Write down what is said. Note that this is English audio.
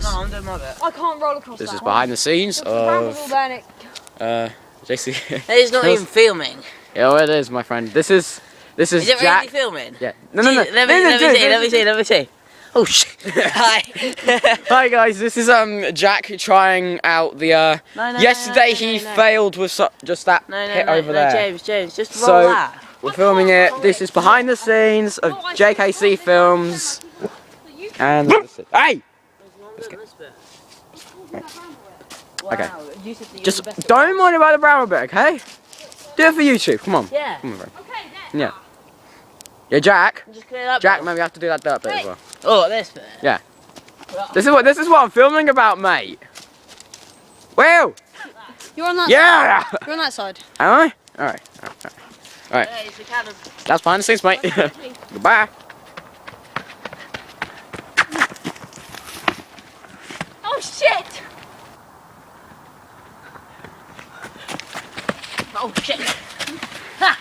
scenes. No, I'm doing my bit. I can't roll across This that is one. behind the scenes of JC. It's not even filming. Yeah, well, it is, my friend. This is Is it Jack. really filming? Yeah. No. Let me see. Oh shit. Hi. Hi guys, this is Jack trying out the yesterday he failed with just that hit over there. James, just roll So that. we're filming it. This is behind the scenes of JKC Films. And hey! Okay. Just don't mind about the brown bit, okay? Do it for YouTube. Come on. Yeah. Come on, bro. Yeah. Yeah, Jack. Just clear that Jack, bit. maybe you have to do that dirt bit as well. Oh, this bit. Yeah. This is what I'm filming about, mate. Will. You're on that Yeah. side. You're on that side. Am I? Alright. Alright. Yeah, it's the cannon. That's behind the scenes, mate. Goodbye. Oh shit! Oh shit. Ha!